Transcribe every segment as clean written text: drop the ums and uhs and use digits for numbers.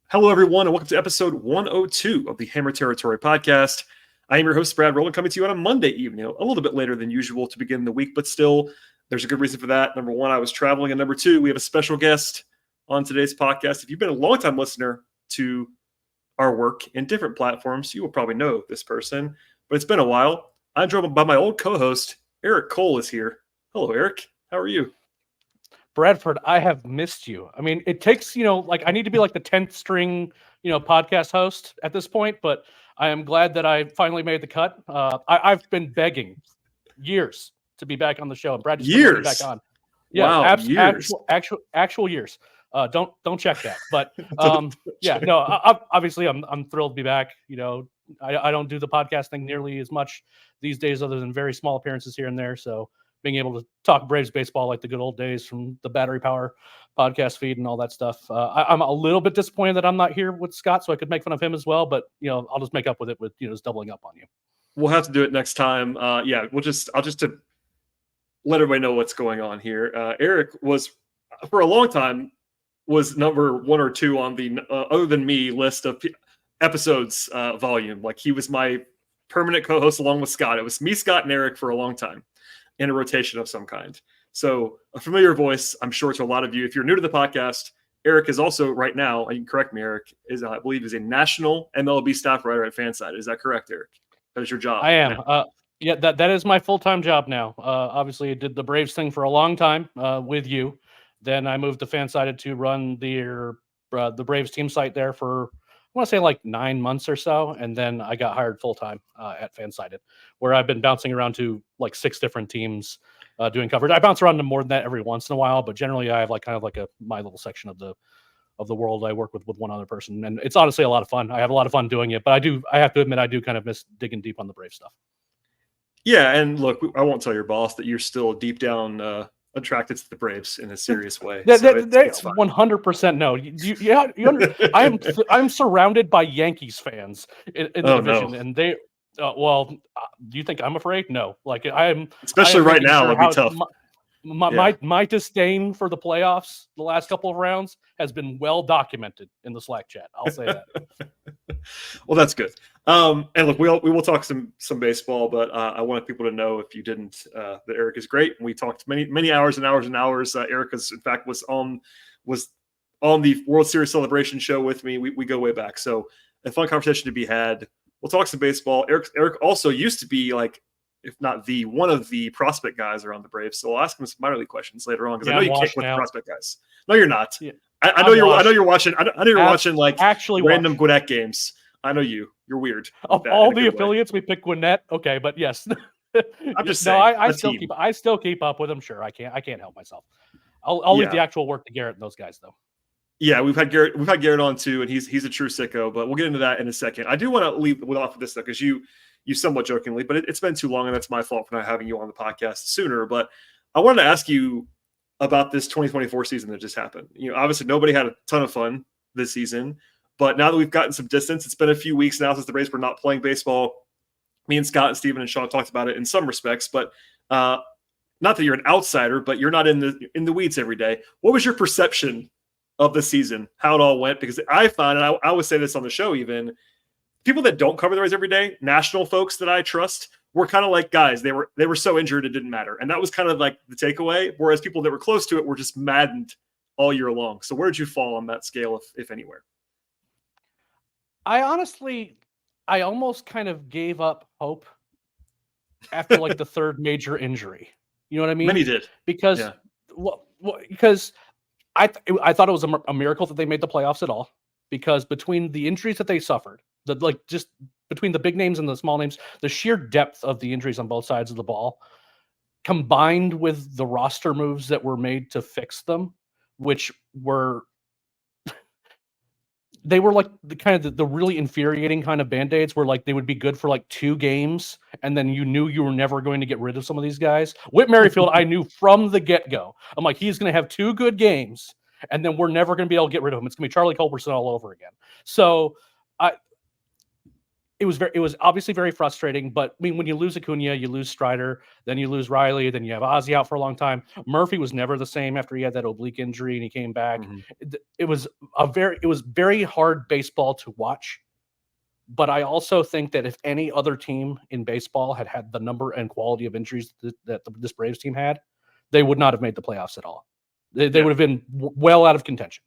Hello, everyone, and welcome to episode 102 of the Hammer Territory podcast. I am your host, Brad Rowland, coming to you on a Monday evening, a little bit later than usual to begin the week, but still, there's a good reason for that. Number one, I was traveling, and number two, we have a special guest on today's podcast. If you've been a longtime listener to our work in different platforms, you will probably know this person, but it's been a while. I'm joined by my old co-host, Eric Cole is here. Hello, Eric. How are you? Bradford, I have missed you. I mean, it takes, I need to be like the 10th string, podcast host at this point, but I am glad that I finally made the cut. I've been begging years to be back on the show, and Brad just put me back on. Yeah, wow, years. Actual years. Don't check that. But obviously I'm thrilled to be back. I don't do the podcast thing nearly as much these days, other than very small appearances here and there. So being able to talk Braves baseball like the good old days from the Battery Power podcast feed and all that stuff. I'm a little bit disappointed that I'm not here with Scott, so I could make fun of him as well. But I'll just make up with it with just doubling up on you. We'll have to do it next time. I'll just to let everybody know what's going on here. Eric was for a long time was number one or two on the other than me list of episodes volume. Like he was my permanent co-host along with Scott. It was me, Scott, and Eric for a long time, in a rotation of some kind. So a familiar voice, I'm sure, to a lot of you. If you're new to the podcast, Eric is also right now, and you can correct me, Eric, I believe is a national MLB staff writer at Fanside. Is that correct, Eric? That is your job. I am. That is my full-time job now. Obviously, I did the Braves thing for a long time with you. Then I moved to Fansided to run the Braves team site there for, I want to say like 9 months or so. And then I got hired full-time at Fansided, where I've been bouncing around to like 6 different teams doing coverage. I bounce around to more than that every once in a while, but generally I have my little section of the world I work with one other person. And it's honestly a lot of fun. I have a lot of fun doing it, but I have to admit, I do kind of miss digging deep on the Brave stuff. Yeah. And look, I won't tell your boss that you're still deep down attracted to the Braves in a serious way. That's 100% no. I'm surrounded by Yankees fans in the division, and they. Do you think I'm afraid? No. Especially right now, it'd be tough. My disdain for the playoffs the last couple of rounds has been well documented in the Slack chat. I'll say that. Well, that's good. And look, we will talk some baseball, but I wanted people to know, if you didn't, that Eric is great. And we talked many hours and hours and hours. Eric was on the World Series celebration show with me. We go way back, so a fun conversation to be had. We'll talk some baseball. Eric also used to be if not one of the prospect guys around the Braves. So I'll ask him some minor league questions later on, because I know you can't with the prospect guys. No, you're not. Yeah. I know you're watching. I know you're watching random Gwinnett games. I know you. You're weird. Of all the affiliates, we pick Gwinnett. Okay, but yes. I'm just saying. I still keep up with them. Sure, I can't help myself. I'll leave the actual work to Garrett and those guys, though. Yeah, we've had Garrett on too, and he's a true sicko. But we'll get into that in a second. I do want to leave off of this though, because you somewhat jokingly, but it's been too long, and that's my fault for not having you on the podcast sooner. But I wanted to ask you about this 2024 season that just happened. Obviously nobody had a ton of fun this season, but now that we've gotten some distance, it's been a few weeks now since the Braves were not playing baseball. Me and Scott and Steven and Sean talked about it in some respects, but not that you're an outsider, but you're not in the weeds every day. What was your perception of the season, how it all went? Because I found, and I always say this on the show, even people that don't cover the Rays every day, national folks that I trust, were kind of like, guys, they were so injured it didn't matter. And that was kind of like the takeaway, whereas people that were close to it were just maddened all year long. So where did you fall on that scale, if anywhere? I almost kind of gave up hope after the third major injury. You know what I mean? Many did. Because I thought it was a miracle that they made the playoffs at all, because between the injuries that they suffered, just between the big names and the small names, the sheer depth of the injuries on both sides of the ball, combined with the roster moves that were made to fix them, which were they were the kind of the really infuriating kind of Band-Aids, where they would be good for 2 games, and then you knew you were never going to get rid of some of these guys. Whit Merrifield, I knew from the get-go. I'm like, he's going to have 2 good games, and then we're never going to be able to get rid of him. It's going to be Charlie Culberson all over again. So it was obviously very frustrating, but I mean, when you lose Acuna, you lose Strider, then you lose Riley, then you have Ozzy out for a long time. Murphy was never the same after he had that oblique injury and he came back. Mm-hmm. It was very hard baseball to watch. But I also think that if any other team in baseball had the number and quality of injuries that this Braves team had, they would not have made the playoffs at all. They would have been well out of contention.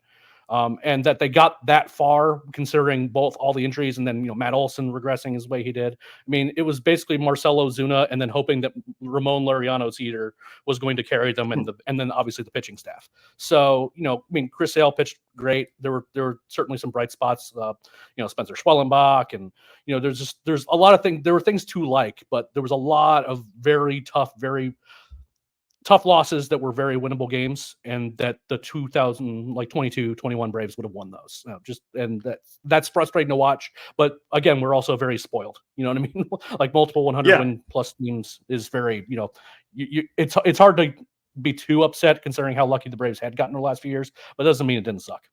And that they got that far, considering both all the injuries and then Matt Olson regressing his way he did. I mean, it was basically Marcell Ozuna and then hoping that Ramon Laureano's heater was going to carry them, and then obviously the pitching staff. So I mean, Chris Sale pitched great. There were certainly some bright spots. Spencer Schwellenbach, and there's a lot of things. There were things to like, but there was a lot of very tough losses that were very winnable games, and that the 2022-21 Braves would have won those. And that's frustrating to watch. But again, we're also very spoiled. You know what I mean? Like multiple 100 win plus teams is very, it's hard to be too upset considering how lucky the Braves had gotten the last few years, but it doesn't mean it didn't suck.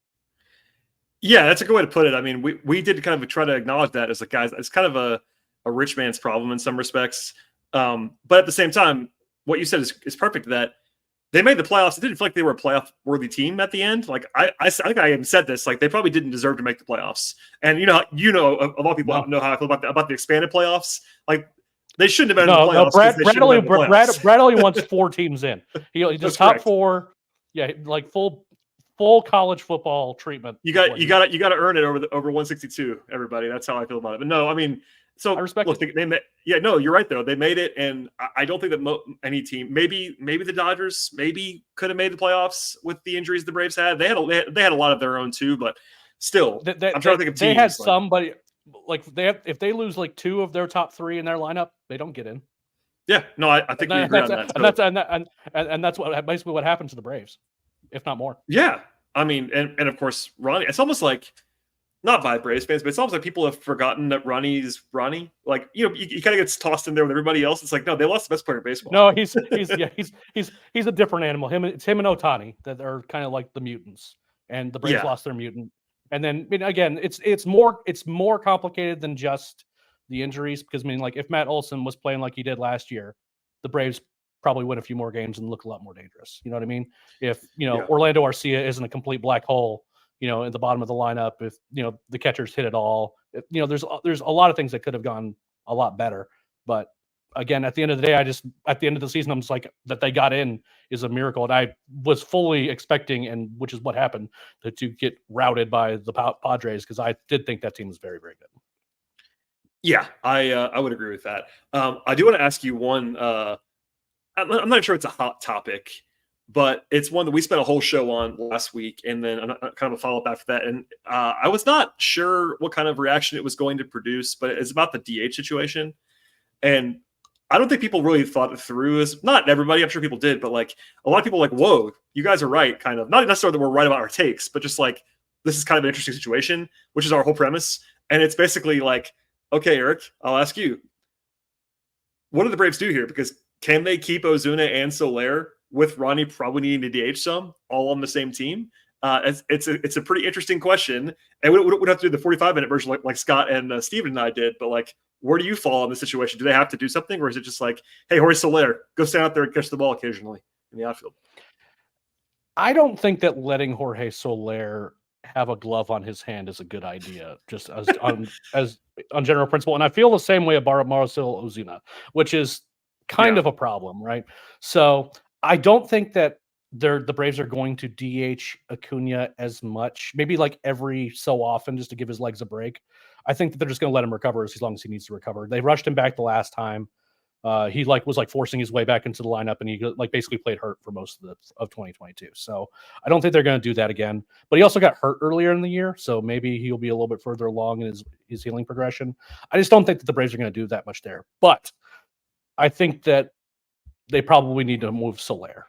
Yeah, that's a good way to put it. I mean, we did kind of try to acknowledge that as guys, it's kind of a rich man's problem in some respects. But at the same time, what you said is perfect, that they made the playoffs. It didn't feel like they were a playoff worthy team at the end. Like I think I even said this, like they probably didn't deserve to make the playoffs. And a lot of people know how I feel about the expanded playoffs. Like they shouldn't have been in the playoffs. Brad only wants 4 teams in. He just top correct. 4. Yeah. Like full college football treatment. You got to earn it over 162, everybody. That's how I feel about it. But no, I mean, so I respect it. You're right though. They made it, and I don't think that any team, maybe the Dodgers, could have made the playoffs with the injuries the Braves had. They had a lot of their own too, but still, I'm trying to think of teams. They had somebody if they lose like 2 of their top 3 in their lineup, they don't get in. Yeah, no, I think we agree on that. And that's basically what happened to the Braves, if not more. Yeah, I mean, and of course, Ronnie. It's almost like, not by Braves fans, but it's almost like people have forgotten that Ronnie's Ronnie. Like, he kind of gets tossed in there with everybody else. It's like, no, they lost the best player in baseball. No, he's a different animal. It's him and Ohtani that are kind of like the mutants, and the Braves lost their mutant. And then, I mean, again, it's more complicated than just the injuries, because I mean, like if Matt Olson was playing like he did last year, the Braves probably win a few more games and look a lot more dangerous. You know what I mean? If Orlando Arcia isn't a complete black hole, at the bottom of the lineup, if the catchers hit it all, there's a lot of things that could have gone a lot better. But again, at the end of the day, at the end of the season, I'm just like, that they got in is a miracle, and I was fully expecting, and which is what happened, to get routed by the Padres, because I did think that team was very, very good. Yeah, I would agree with that. I do want to ask you one. I'm not sure it's a hot topic, but it's one that we spent a whole show on last week, and then kind of a follow-up after that. And I was not sure what kind of reaction it was going to produce, but it's about the DH situation. And I don't think people really thought it through. Not everybody, I'm sure people did, but like a lot of people were like, whoa, you guys are right, kind of. Not necessarily that we're right about our takes, but just like, this is kind of an interesting situation, which is our whole premise. And it's basically like, okay, Eric, I'll ask you, what do the Braves do here? Because can they keep Ozuna and Soler with Ronnie probably needing to DH some, all on the same team? It's a pretty interesting question, and we would have to do the 45-minute version like Scott and Steven and I did. But like, where do you fall in this situation? Do they have to do something, or is it just like, hey, Jorge Soler, go stand out there and catch the ball occasionally in the outfield? I don't think that letting Jorge Soler have a glove on his hand is a good idea, just as on general principle. And I feel the same way about Marcell Ozuna, which is kind of a problem, right? So I don't think that the Braves are going to DH Acuna as much, maybe like every so often, just to give his legs a break. I think that they're just going to let him recover as long as he needs to recover. They rushed him back the last time. He was forcing his way back into the lineup, and he basically played hurt for most of 2022. So I don't think they're going to do that again. But he also got hurt earlier in the year, so maybe he'll be a little bit further along in his healing progression. I just don't think that the Braves are going to do that much there. But I think that they probably need to move Soler.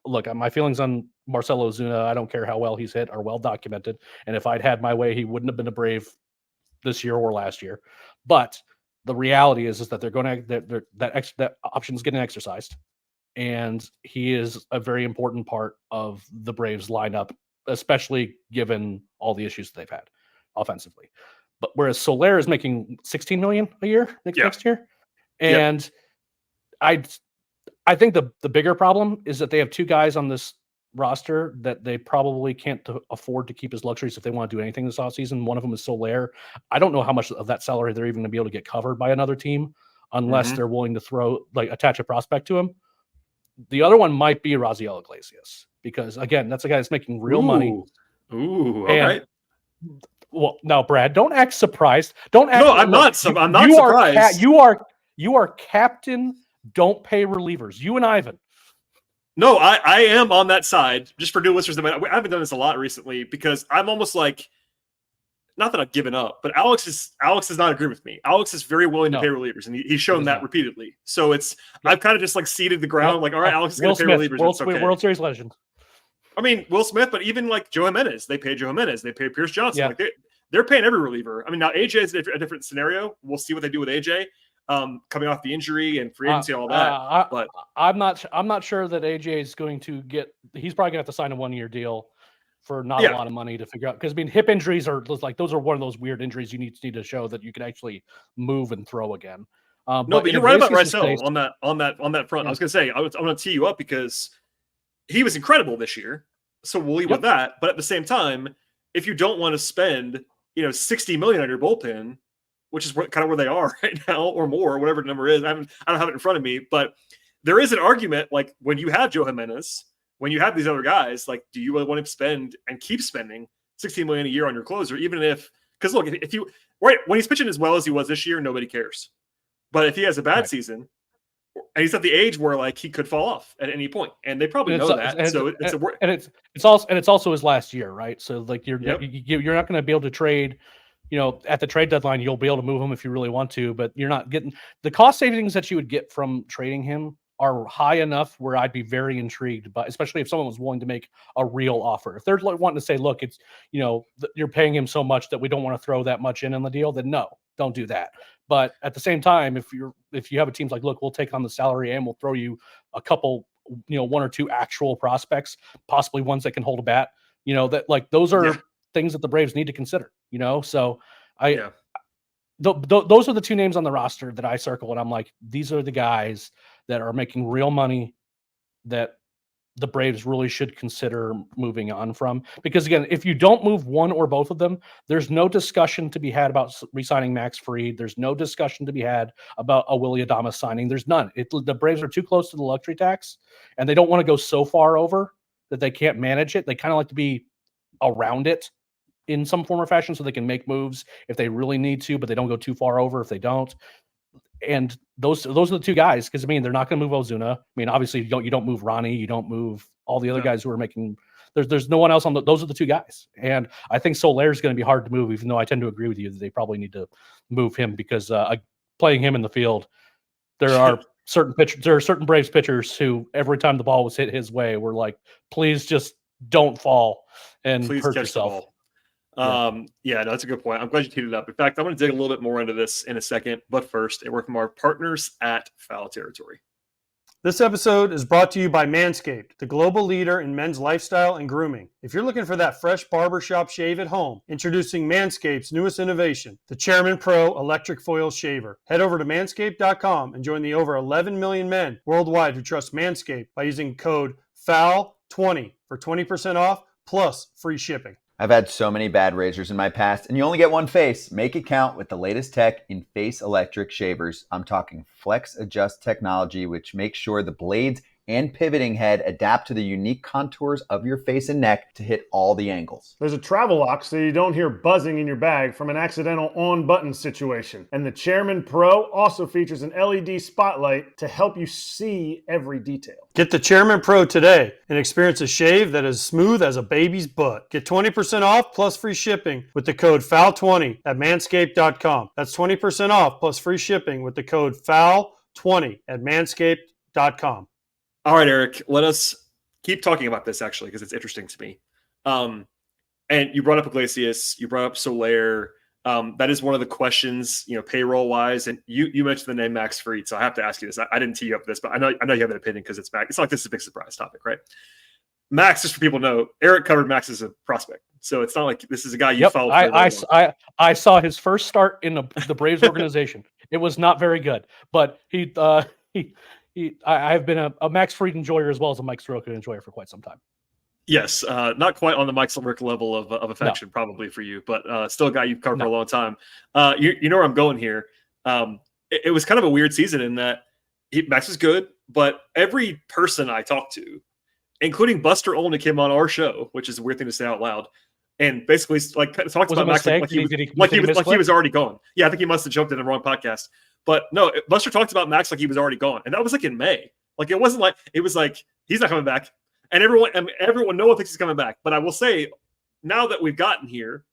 Look, my feelings on Marcell Ozuna, I don't care how well he's hit, are well documented. And if I'd had my way, he wouldn't have been a Brave this year or last year. But the reality is that they're going to that option is getting exercised, and he is a very important part of the Braves lineup, especially given all the issues they've had offensively. but whereas Soler is making $16 million a year next year. And I think the bigger problem is that they have two guys on this roster that they probably can't afford to keep as luxuries if they want to do anything this offseason. One of them is Soler. I don't know how much of that salary they're even going to be able to get covered by another team unless they're willing to attach a prospect to him. The other one might be Raziel Iglesias because, again, that's a guy that's making real money. Ooh, all right. Well, now, Brad, don't act surprised. Don't act. No, I'm not surprised. You are captain. Don't pay relievers. You and Ivan. No, I am on that side. Just for new listeners, I haven't done this a lot recently because I'm almost like, not that I've given up, but Alex does not agree with me. Alex is very willing to pay relievers, and he's shown that repeatedly. So I've kind of just like seeded the ground, like, all right, Alex is going to pay relievers. World Series legend. I mean, Will Smith, but even like Joe Jimenez, they pay Joe Jimenez, they pay Pierce Johnson. Yeah. Like they're paying every reliever. I mean, now AJ is a different scenario. We'll see what they do with AJ. Coming off the injury and free agency, all that. But I'm not sure that AJ is going to get. He's probably going to have to sign a 1-year deal for not a lot of money to figure out. Because I mean, hip injuries are like those are one of those weird injuries you need to show that you can actually move and throw again. But you're right about Raisel on that front. Yeah. I was going to say I'm going to tee you up because he was incredible this year. So we'll leave with that. But at the same time, if you don't want to spend $60 million on your bullpen, which is kind of where they are right now, or more, whatever the number is. I don't have it in front of me, but there is an argument. Like when you have Joe Jimenez, when you have these other guys, like, do you really want to spend and keep spending $16 million a year on your closer, even because look, if you when he's pitching as well as he was this year, nobody cares. But if he has a bad season, and he's at the age where like he could fall off at any point, and they probably know that. It's also his last year, right? So like you're not going to be able to trade. At the trade deadline, you'll be able to move him if you really want to, but you're not getting the cost savings that you would get from trading him are high enough where I'd be very intrigued, but especially if someone was willing to make a real offer. If they're wanting to say, look, it's, you're paying him so much that we don't want to throw that much in the deal, then no, don't do that. But at the same time, if you have a team's like, look, we'll take on the salary and we'll throw you a couple, 1 or 2 actual prospects, possibly ones that can hold a bat, that like those are things that the Braves need to consider, so those are the 2 names on the roster that I circle. And I'm like, these are the guys that are making real money that the Braves really should consider moving on from. Because again, if you don't move one or both of them, there's no discussion to be had about re-signing Max Fried. There's no discussion to be had about a Willy Adames signing. There's none. The Braves are too close to the luxury tax, and they don't want to go so far over that they can't manage it. They kind of like to be around it in some form or fashion so they can make moves if they really need to, but they don't go too far over if they don't. And those are the 2 guys, because I mean, they're not going to move Ozuna. I mean, obviously you don't move Ronnie, you don't move all the other guys who are making. There's no one else on those are the 2 guys. And I think Soler is going to be hard to move, even though I tend to agree with you that they probably need to move him because playing him in the field, there are certain Braves pitchers who every time the ball was hit his way were like, please just don't fall and hurt yourself. No, that's a good point. I'm glad you teed it up. In fact, I'm going to dig a little bit more into this in a second. But first, a word from our partners at Foul Territory. This episode is brought to you by Manscaped, the global leader in men's lifestyle and grooming. If you're looking for that fresh barbershop shave at home, introducing Manscaped's newest innovation, the Chairman Pro Electric Foil Shaver. Head over to manscaped.com and join the over 11 million men worldwide who trust Manscaped by using code FOUL20 for 20% off plus free shipping. I've had so many bad razors in my past, and you only get one face. Make it count with the latest tech in face electric shavers. I'm talking Flex Adjust technology, which makes sure the blades and pivoting head adapt to the unique contours of your face and neck to hit all the angles. There's a travel lock so you don't hear buzzing in your bag from an accidental on-button situation. And the Chairman Pro also features an LED spotlight to help you see every detail. Get the Chairman Pro today and experience a shave that is smooth as a baby's butt. Get 20% off plus free shipping with the code FOUL20 at manscaped.com. That's 20% off plus free shipping with the code FOUL20 at manscaped.com. All right, Eric, let us keep talking about this actually, because it's interesting to me. And you brought up Iglesias, you brought up Soler. That is one of the questions, payroll wise. And you mentioned the name Max Fried. So I have to ask you this. I didn't tee you up for this, but I know you have an opinion because it's Max. It's not like this is a big surprise topic, right? Max, just for people to know, Eric covered Max as a prospect. So it's not like this is a guy you Yep, followed. For a very long I saw his first start in the Braves organization. It was not very good, but I've been a Max Fried enjoyer as well as a Mike Soroka enjoyer for quite some time. Yes, not quite on the Mike Soroka level of affection, probably for you, but still a guy you've covered for a long time. You know where I'm going here. It was kind of a weird season in that Max was good, but every person I talked to, including Buster Olney, came on our show, which is a weird thing to say out loud, and basically like talked about Max like he was already gone. Yeah, I think he must have jumped in the wrong podcast. But no, Buster talked about Max like he was already gone, and that was like in May. Like it wasn't like it was like he's not coming back, and everyone no one thinks he's coming back. But I will say, now that we've gotten here,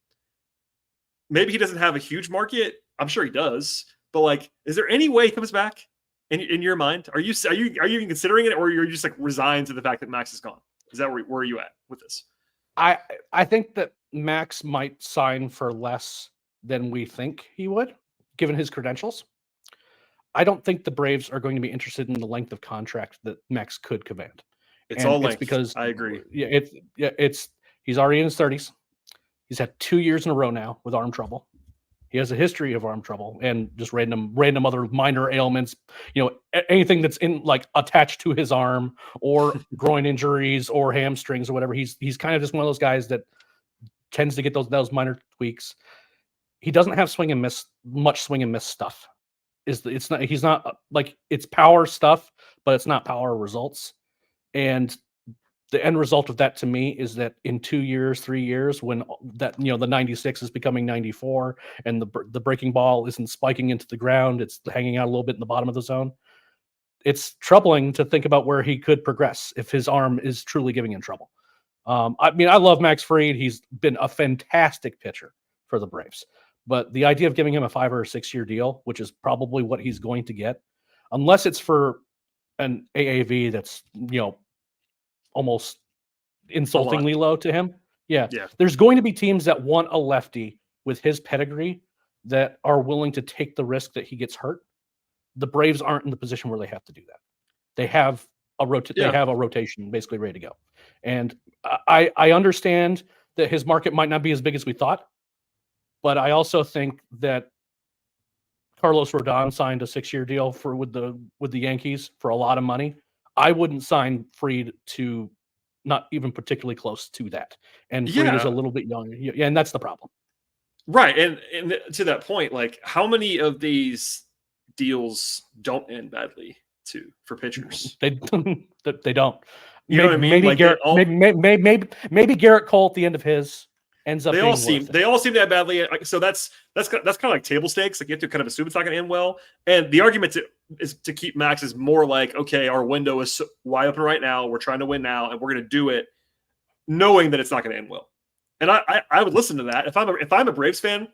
maybe he doesn't have a huge market. I'm sure he does, but like, is there any way he comes back in your mind? Are you even considering it, or you're just like resigned to the fact that Max is gone? Is that where are you at with this? I think that Max might sign for less than we think he would, given his credentials. I don't think the Braves are going to be interested in the length of contract that Max could command. It's all length. Because I agree. He's already in his 30s. He's had 2 years in a row now with arm trouble. He has a history of arm trouble and just random other minor ailments. Anything that's in like attached to his arm or groin injuries or hamstrings or whatever. He's kind of just one of those guys that tends to get those minor tweaks. He doesn't have much swing and miss stuff. He's not like it's power stuff, but it's not power results. And the end result of that to me is that in 2 years, 3 years, when the 96 is becoming 94 and the breaking ball isn't spiking into the ground, it's hanging out a little bit in the bottom of the zone. It's troubling to think about where he could progress if his arm is truly giving him trouble. I love Max Fried. He's been a fantastic pitcher for the Braves, but the idea of giving him a 5 or 6 year deal, which is probably what he's going to get, unless it's for an AAV that's, almost insultingly low to him. Yeah. There's going to be teams that want a lefty with his pedigree that are willing to take the risk that he gets hurt. The Braves aren't in the position where they have to do that. They have a rotation basically ready to go. And I understand that his market might not be as big as we thought, but I also think that Carlos Rodon signed a 6 year deal with the Yankees for a lot of money. I wouldn't sign Fried to not even particularly close to that. And Fried is a little bit younger. Yeah, and that's the problem. Right. And to that point, like how many of these deals don't end badly for pitchers? They don't. You know what I mean? Maybe like Garrett, maybe Garrett Cole at the end of his ends up. They all seem to end badly. So that's kind of like table stakes. Like you have to kind of assume it's not going to end well. And the argument is to keep Max is more like, okay, our window is wide open right now. We're trying to win now, and we're going to do it, knowing that it's not going to end well. And I would listen to that if I'm a Braves fan,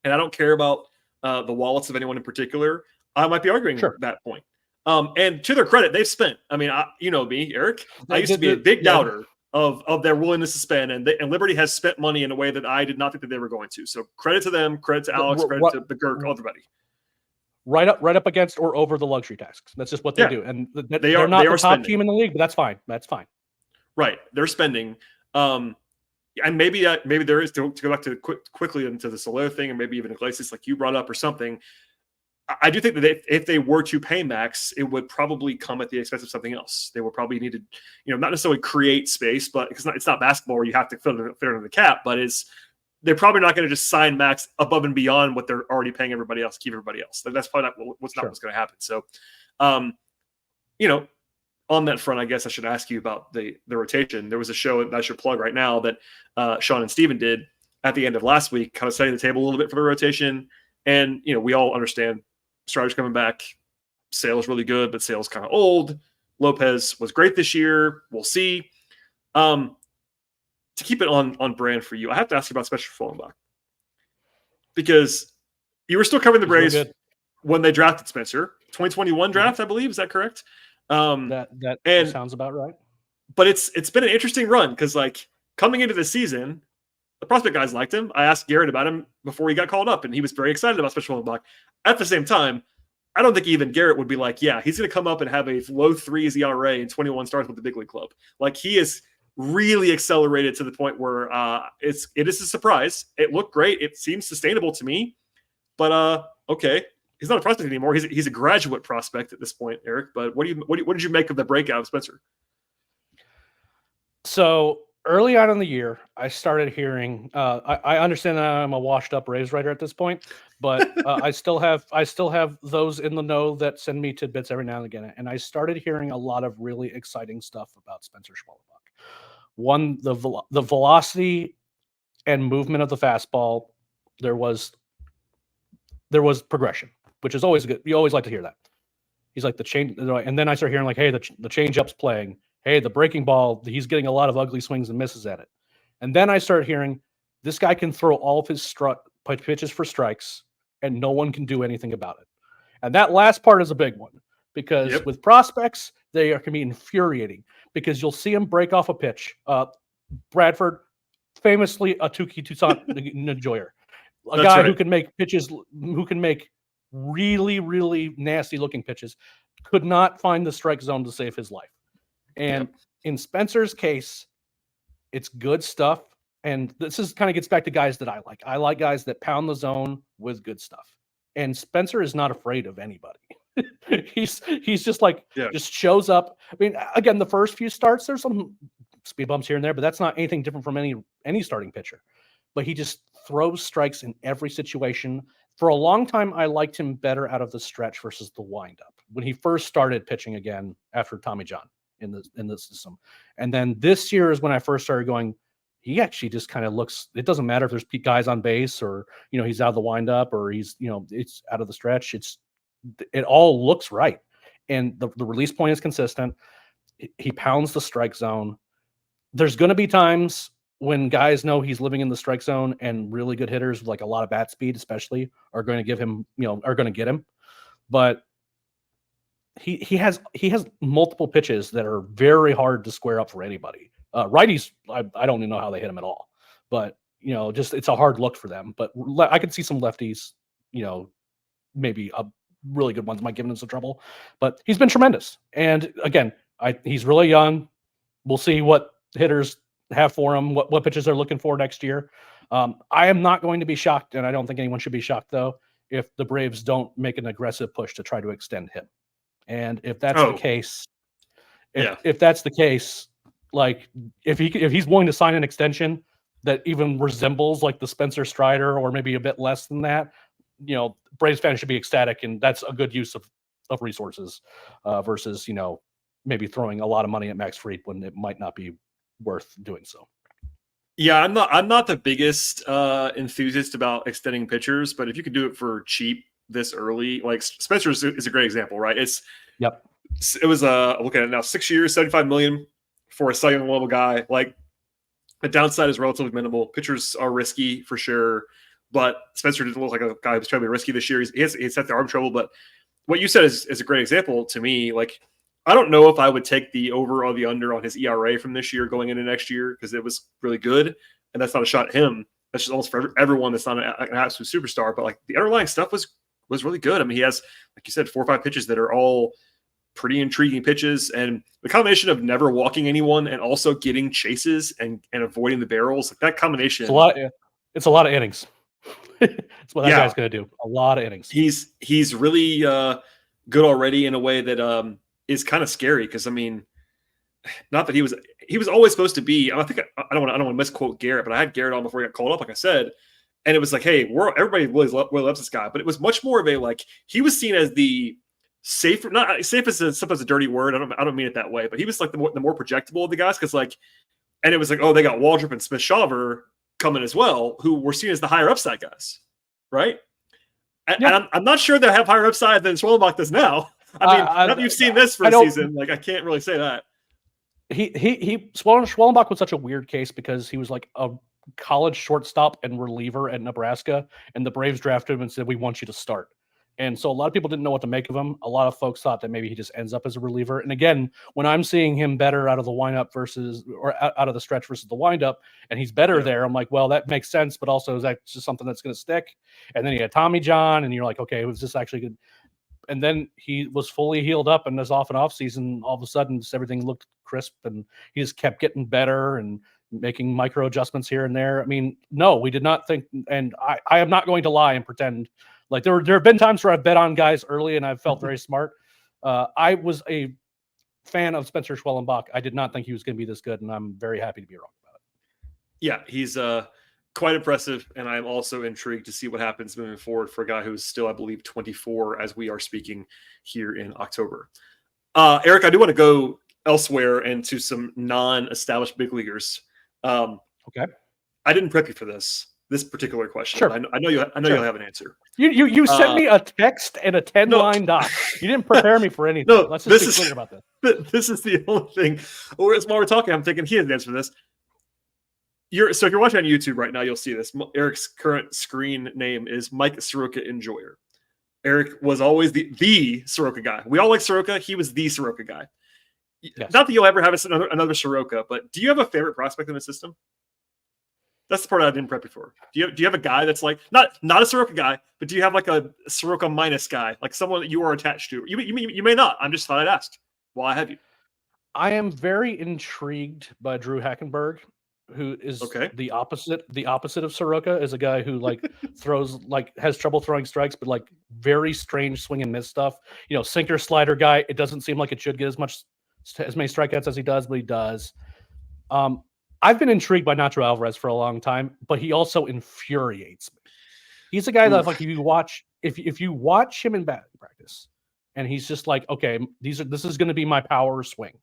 and I don't care about the wallets of anyone in particular. I might be arguing that point. And to their credit, they've spent. I mean, you know me, Eric. I used to be a big doubter of their willingness to spend, and Liberty has spent money in a way that I did not think that they were going to. So credit to them, credit to Alex, credit to the Girk, everybody. Right up against or over the luxury tasks. That's just what they do, and they're not the top spending team in the league, but that's fine. That's fine. Right, they're spending, and maybe there is to go back to quickly into the Soler thing, and maybe even Iglesias, like you brought up, or something. I do think that if they were to pay Max, it would probably come at the expense of something else. They would probably need to, not necessarily create space, but because it's not basketball where you have to fit under the cap, but they're probably not going to just sign Max above and beyond what they're already paying everybody else, keep everybody else. That's probably not what's going to happen. So, on that front, I guess I should ask you about the rotation. There was a show that I should plug right now that Sean and Steven did at the end of last week, kind of setting the table a little bit for the rotation. And, we all understand Strider's coming back. Sale's really good, but Sale's kind of old. Lopez was great this year. We'll see. To keep it on brand for you, I have to ask you about Spencer Schwellenbach, because you were still covering the Braves when they drafted Spencer. 2021 draft, I believe. Is that correct? That sounds about right. But it's been an interesting run because, like, coming into the season, the prospect guys liked him. I asked Garrett about him before he got called up, and he was very excited about Spencer Schwellenbach. At the same time, I don't think even Garrett would be like, yeah, he's going to come up and have a low 3s ERA and 21 starts with the big league club. Like, he is really accelerated to the point where it is a surprise. It looked great. It seems sustainable to me, but okay. He's not a prospect anymore. He's a graduate prospect at this point, Eric. But what did you make of the breakout of Spencer? So early on in the year, I started hearing. I understand that I'm a washed-up Braves writer at this point, but I still have those in the know that send me tidbits every now and again. And I started hearing a lot of really exciting stuff about Spencer Schwellenbach. One, the velocity and movement of the fastball. There was progression, which is always good. You always like to hear that. He's like the change, and then I start hearing like, hey, the changeup's playing. Hey, the breaking ball, he's getting a lot of ugly swings and misses at it. And then I start hearing this guy can throw all of his pitches for strikes, and no one can do anything about it. And that last part is a big one because with prospects, they can be infuriating because you'll see him break off a pitch. Bradford, famously a Tucson enjoyer. A guy who can make pitches, who can make really, really nasty looking pitches, could not find the strike zone to save his life. And in Spencer's case, it's good stuff. And this is kind of gets back to guys that I like. I like guys that pound the zone with good stuff. And Spencer is not afraid of anybody. he's just like, just shows up. I mean, again, the first few starts, there's some speed bumps here and there, but that's not anything different from any starting pitcher. But he just throws strikes in every situation. For a long time, I liked him better out of the stretch versus the windup when he first started pitching again after Tommy John in the system. And then this year is when I first started going, he actually just kind of looks, it doesn't matter if there's guys on base or, he's out of the windup or he's, it's out of the stretch. It all looks right. And the release point is consistent. He pounds the strike zone. There's going to be times when guys know he's living in the strike zone and really good hitters with like a lot of bat speed, especially, are going to give him, are going to get him. But he has multiple pitches that are very hard to square up for anybody. Righties, I don't even know how they hit him at all. But, just it's a hard look for them. But I could see some lefties, maybe really good ones might give him some trouble. But he's been tremendous. And again, he's really young. We'll see what hitters have for him, what pitches they're looking for next year. I am not going to be shocked, and I don't think anyone should be shocked, though, if the Braves don't make an aggressive push to try to extend him. And if that's the case, if that's the case, like if he's willing to sign an extension that even resembles like the Spencer Strider or maybe a bit less than that, Braves fans should be ecstatic, and that's a good use of resources versus maybe throwing a lot of money at Max Fried when it might not be worth doing so. Yeah, I'm not the biggest enthusiast about extending pitchers, but if you could do it for cheap this early, like Spencer is a great example, right? It was looking at it now, 6 years, $75 million for a Cy Young level guy. Like the downside is relatively minimal. Pitchers are risky for sure, but Spencer didn't look like a guy who's trying to be risky this year. He's had the arm trouble, but what you said is a great example to me. Like, I don't know if I would take the over or the under on his ERA from this year going into next year because it was really good, and that's not a shot at him. That's just almost for everyone that's not an absolute superstar. But like the underlying stuff was really good. I mean, he has, like you said, 4 or 5 pitches that are all pretty intriguing pitches, and the combination of never walking anyone and also getting chases and avoiding the barrels, like that combination. It's a lot of innings. It's what that guy's going to do. A lot of innings. He's really good already in a way that is kind of scary because I mean, not that he was always supposed to be. I think I don't want to misquote Garrett, but I had Garrett on before he got called up, like I said, and it was like, hey, everybody really loves this guy, but it was much more of a like he was seen as the safer, not safe as sometimes a dirty word. I don't mean it that way, but he was like the more projectable of the guys because like, and it was like, oh, they got Waldrep and Smith-Shawver coming as well, who were seen as the higher upside guys, right? And I'm not sure they have higher upside than Schwellenbach does now. I mean, now that you've seen this for a season, like I can't really say that. Schwellenbach was such a weird case because he was like a college shortstop and reliever at Nebraska, and the Braves drafted him and said, "We want you to start." And so a lot of people didn't know what to make of him. A lot of folks thought that maybe he just ends up as a reliever. And again, when I'm seeing him better out of the windup or out of the stretch versus the windup, and he's better there, I'm like, well, that makes sense. But also, is that just something that's going to stick? And then you had Tommy John, and you're like, okay, was this actually good? and then he was fully healed up, and this off and off season, all of a sudden, just everything looked crisp, and he just kept getting better and making micro adjustments here and there. I mean, no, we did not think, and I am not going to lie and pretend like there have been times where I've bet on guys early and I've felt very smart. I was a fan of Spencer Schwellenbach. I did not think he was going to be this good, and I'm very happy to be wrong about it. Yeah, he's quite impressive, and I'm also intrigued to see what happens moving forward for a guy who's still, I believe, 24 as we are speaking here in October. Eric, I do want to go elsewhere and to some non-established big leaguers. Okay, I didn't prep you for this particular question. Sure. I know you'll have an anscer. You sent me a text and a 10-line doc. You didn't prepare me for anything. No, Let's just be clear about this. This is the only thing. While we're talking, I'm thinking he has an answer for this. So if you're watching on YouTube right now, you'll see this. Eric's current screen name is Mike Soroka Enjoyer. Eric was always the Soroka guy. We all like Soroka. He was the Soroka guy. Yes. Not that you'll ever have another Soroka, but do you have a favorite prospect in the system? That's the part I didn't prep you for. Do you have a guy that's like not a Soroka guy, but do you have like a Soroka minus guy, like someone that you are attached to? You may not. I'm just thought I'd ask while I have you. I am very intrigued by Drew Hackenberg, who is the opposite of Soroka, is a guy who like has trouble throwing strikes, but like very strange swing and miss stuff. You know, sinker slider guy. It doesn't seem like it should get as many strikeouts as he does, but he does. I've been intrigued by Nacho Alvarez for a long time, but he also infuriates me. He's a guy that like if you watch him in batting practice, and he's just like, okay, this is going to be my power swing,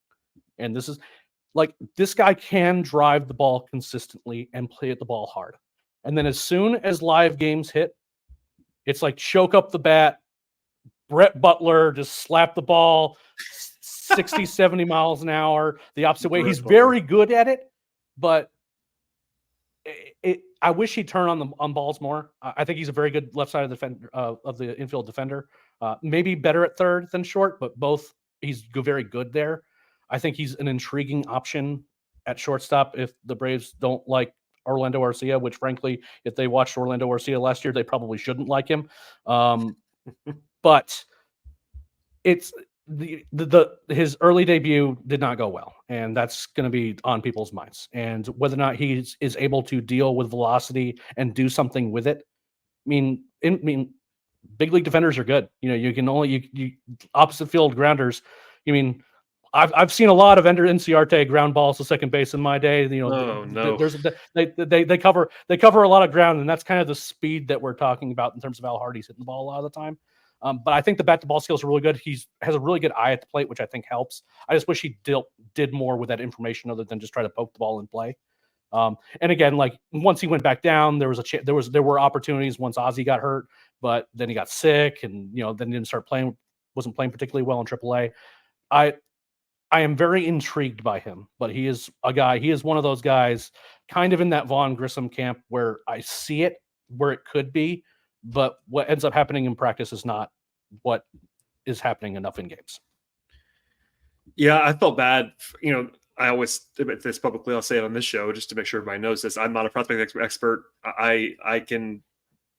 and this guy can drive the ball consistently and play at the ball hard. And then as soon as live games hit, it's like choke up the bat, Brett Butler, just slap the ball 60, 70 miles an hour the opposite way. He's very good at it, but I wish he'd turn on balls more. I think he's a very good left side of the infield defender. Maybe better at third than short, but both he's very good there. I think he's an intriguing option at shortstop if the Braves don't like Orlando Arcia, which frankly, if they watched Orlando Arcia last year, they probably shouldn't like him. But it's his early debut did not go well, and that's going to be on people's minds. And whether or not he is able to deal with velocity and do something with it, I mean, big league defenders are good. You know, you can only you opposite field grounders. You mean, I've seen a lot of Ender Inciarte ground balls to second base in my day. You know, they cover a lot of ground, and that's kind of the speed that we're talking about in terms of how hard he's hitting the ball a lot of the time. But I think the bat-to-ball skills are really good. He has a really good eye at the plate, which I think helps. I just wish he did more with that information other than just try to poke the ball in play. And again, like once he went back down, there were opportunities once Ozzie got hurt, but then he got sick, and then he didn't start playing. Wasn't playing particularly well in AAA. I am very intrigued by him, but he is a guy. He is one of those guys, kind of in that Vaughn Grissom camp, where I see it where it could be, but what ends up happening in practice is not what is happening enough in games. Yeah, I felt bad. I always admit this publicly. I'll say it on this show just to make sure everybody knows this. I'm not a prospect expert. I can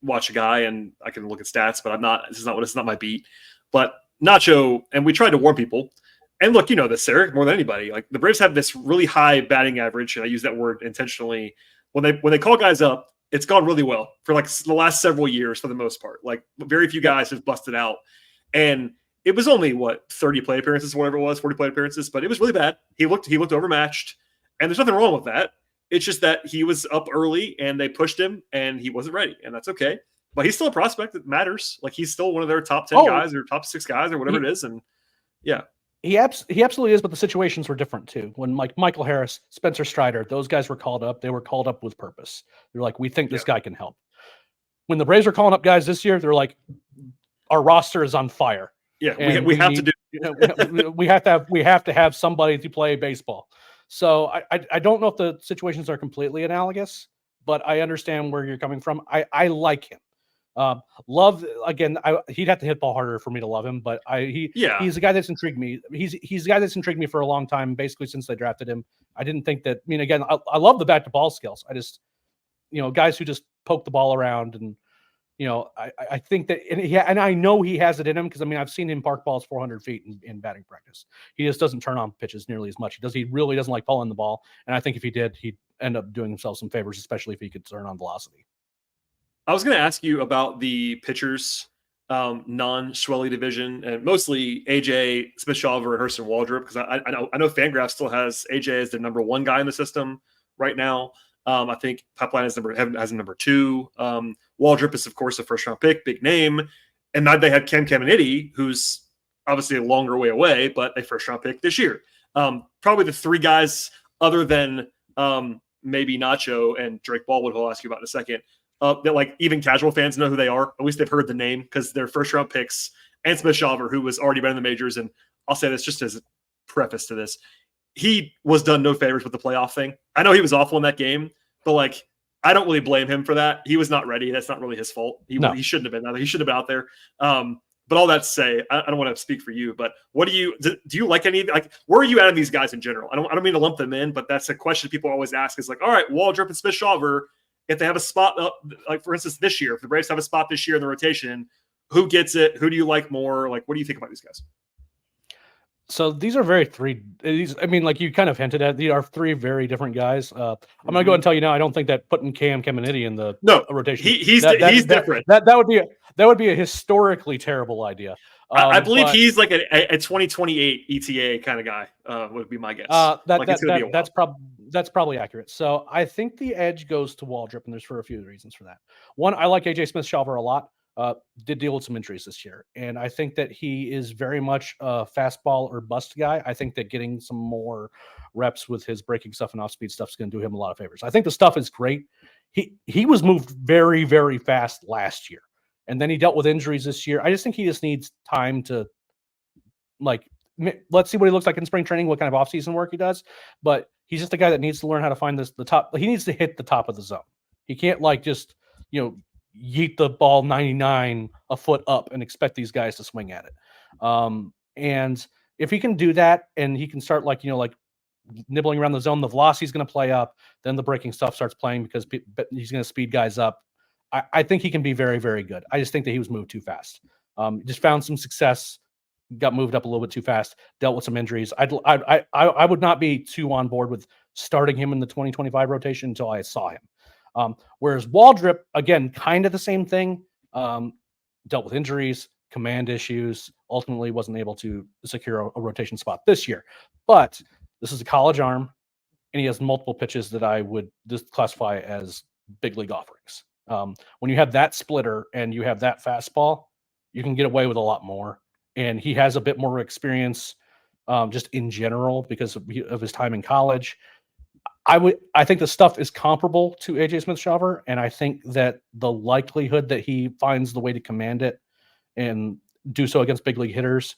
watch a guy and I can look at stats, but I'm not. This is not my beat. But Nacho, and we tried to warn people. And look, you know this, Eric, more than anybody. Like the Braves have this really high batting average, and I use that word intentionally. When they call guys up, it's gone really well for like the last several years for the most part. Like very few guys have busted out, and it was only 30 plate appearances, whatever it was, 40 plate appearances, but it was really bad. He looked overmatched, and there's nothing wrong with that. It's just that he was up early and they pushed him, and he wasn't ready, and that's okay. But he's still a prospect that matters. Like he's still one of their top 10 guys or top 6 guys or whatever it is, and yeah. He absolutely is, but the situations were different too. When Michael Harris, Spencer Strider, those guys were called up, they were called up with purpose. They're like, we think this guy can help. When the Braves are calling up guys this year, they're like, our roster is on fire. Yeah, we have to do. We have to have somebody to play baseball. So I don't know if the situations are completely analogous, but I understand where you're coming from. I like him. Love again. He'd have to hit ball harder for me to love him, but he's a guy that's intrigued me. He's a guy that's intrigued me for a long time, basically since they drafted him. I didn't think that. I mean, again, I love the bat to ball skills. I just, guys who just poke the ball around and I think that, and I know he has it in him because I mean I've seen him park balls 400 feet in batting practice. He just doesn't turn on pitches nearly as much. He really doesn't like pulling the ball, and I think if he did, he'd end up doing himself some favors, especially if he could turn on velocity. I was going to ask you about the pitchers, non-Schwelly division, and mostly AJ, Smith-Shawver, and Hurston Waldrep, because I know Fangraphs still has AJ as the number 1 guy in the system right now. I think Pipeline has number 2. Waldrep is, of course, a first-round pick, big name. And now they had Caminiti, who's obviously a longer way away, but a first-round pick this year. Probably the 3 guys other than maybe Nacho and Drake Baldwin, who I'll ask you about in a second, that like even casual fans know who they are. At least they've heard the name because they're first-round picks. And Smith-Shawver, who was already been in the majors. And I'll say this just as a preface to this. He was done no favors with the playoff thing. I know he was awful in that game, but like I don't really blame him for that. He was not ready. That's not really his fault. He shouldn't have been out there. He should have been out there. But all that to say, I don't want to speak for you, but what do you like any, like, where are you at of these guys in general? I don't mean to lump them in, but that's a question people always ask is like, all right, Waldrep and Smith-Shawver, if they have a spot, like for instance, this year, if the Braves have a spot this year in the rotation, who gets it? Who do you like more? Like, what do you think about these guys? So these are I mean, like you kind of hinted at, these are 3 very different guys. I'm going to go ahead and tell you now, I don't think that putting Caminiti in the rotation. He's different. That would be a historically terrible idea. I believe he's like a 2028 ETA kind of guy, would be my guess. That's probably accurate. So I think the edge goes to Waldrep, and there's for a few reasons for that. One, I like AJ Smith-Shawver a lot. Did deal with some injuries this year, and I think that he is very much a fastball or bust guy. I think that getting some more reps with his breaking stuff and off-speed stuff is going to do him a lot of favors. I think the stuff is great. He was moved very, very fast last year, and then he dealt with injuries this year. I just think he just needs time to, like, let's see what he looks like in spring training, what kind of off-season work he does. But he's just a guy that needs to learn how to find the top. He needs to hit the top of the zone. He can't like just yeet the ball 99 a foot up and expect these guys to swing at it. And if he can do that and he can start like nibbling around the zone, the velocity is going to play up, then the breaking stuff starts playing because he's going to speed guys up. I think he can be very, very good. I just think that he was moved too fast. Just found some success, got moved up a little bit too fast, dealt with some injuries. I would not be too on board with starting him in the 2025 rotation until I saw him. Whereas Waldrep, again, kind of the same thing, dealt with injuries, command issues, ultimately wasn't able to secure a rotation spot this year. But this is a college arm, and he has multiple pitches that I would just classify as big league offerings. When you have that splitter and you have that fastball, you can get away with a lot more. And he has a bit more experience just in general because of his time in college. I think the stuff is comparable to AJ Smith-Shawver, and I think that the likelihood that he finds the way to command it and do so against big league hitters,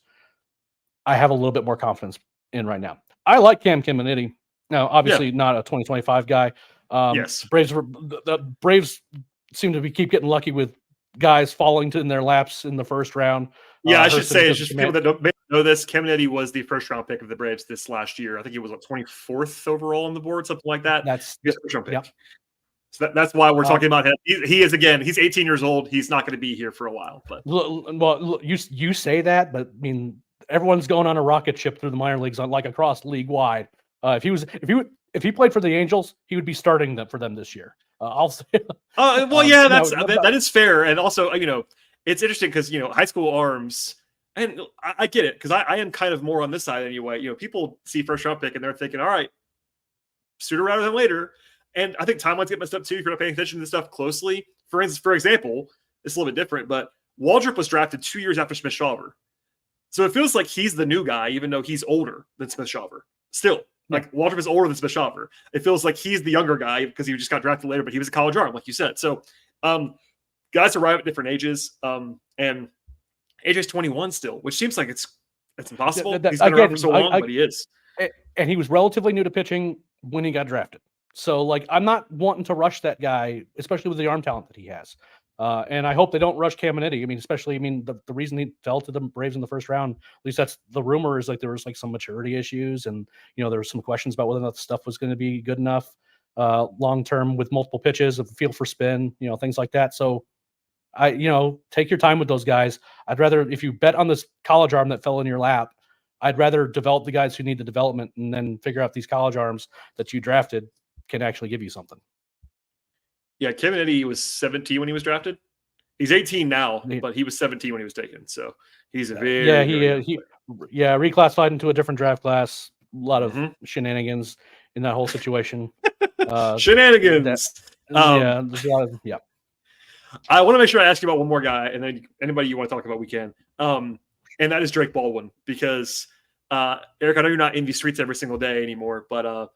I have a little bit more confidence in right now. I like Caminiti. Now, obviously not a 2025 guy. Yes. The Braves seem to keep getting lucky with guys falling in their laps in the first round. Yeah, I should say, it's just people that don't know this, Caminiti was the first round pick of the Braves this last year. I think he was 24th overall on the board, something like that. That's first round pick. Yep. So that's why we're talking about him. He is, again, he's 18 years old. He's not going to be here for a while. But well, you say that, but I mean, everyone's going on a rocket ship through the minor leagues, like across league wide. If he played for the Angels, he would be starting for them this year. I'll say. That is fair, and also it's interesting because high school arms, and I get it because I am kind of more on this side anyway. People see first round pick and they're thinking, all right, sooner rather than later. And I think timelines get messed up too if you're not paying attention to this stuff closely. For example, it's a little bit different, but Waldrep was drafted 2 years after Smith-Shawver. So it feels like he's the new guy, even though he's older than Smith-Shawver. Still, like Waldrep is older than Smith-Shawver. It feels like he's the younger guy because he just got drafted later, but he was a college arm, like you said. So guys arrive at different ages. And AJ's 21 still, which seems like it's impossible. He's been around for so long, but he is. And he was relatively new to pitching when he got drafted. So, like, I'm not wanting to rush that guy, especially with the arm talent that he has. And I hope they don't rush Caminiti. I mean, the reason he fell to the Braves in the first round, at least that's the rumor, is like there was like some maturity issues, and there were some questions about whether or not the stuff was going to be good enough long term with multiple pitches, a feel for spin, things like that. So Take your time with those guys. I'd rather, if you bet on this college arm that fell in your lap, I'd rather develop the guys who need the development and then figure out these college arms that you drafted can actually give you something. Yeah, Caminiti was 17 when he was drafted. He's 18 now, but he was 17 when he was taken. So he's a very he reclassified into a different draft class. A lot of shenanigans in that whole situation. Shenanigans. There's a lot of I want to make sure I ask you about one more guy, and then anybody you want to talk about, we can. And that is Drake Baldwin, because Eric, I know you're not in these streets every single day anymore, but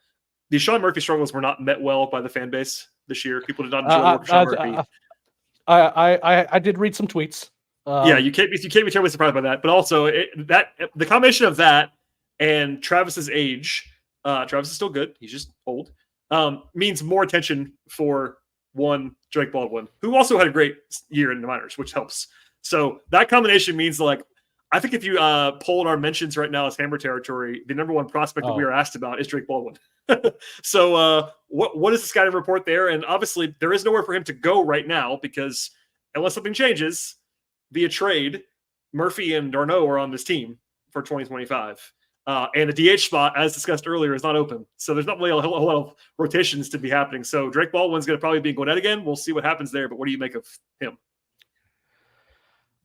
the Sean Murphy struggles were not met well by the fan base this year. People did not enjoy Sean Murphy. I did read some tweets. You can't be terribly surprised by that. But also the combination of that and Travis's age, Travis is still good. He's just old. Means more attention for one Drake Baldwin, who also had a great year in the minors, which helps. So that combination means, like, I think if you polled our mentions right now as Hammer territory, the number one prospect that we are asked about is Drake Baldwin. So what is the scouting report there? And obviously there is nowhere for him to go right now, because unless something changes via trade, Murphy and Darno are on this team for 2025. And the DH spot, as discussed earlier, is not open. So there's not really a whole lot of rotations to be happening. So Drake Baldwin's going to probably be in Gwinnett again. We'll see what happens there. But what do you make of him?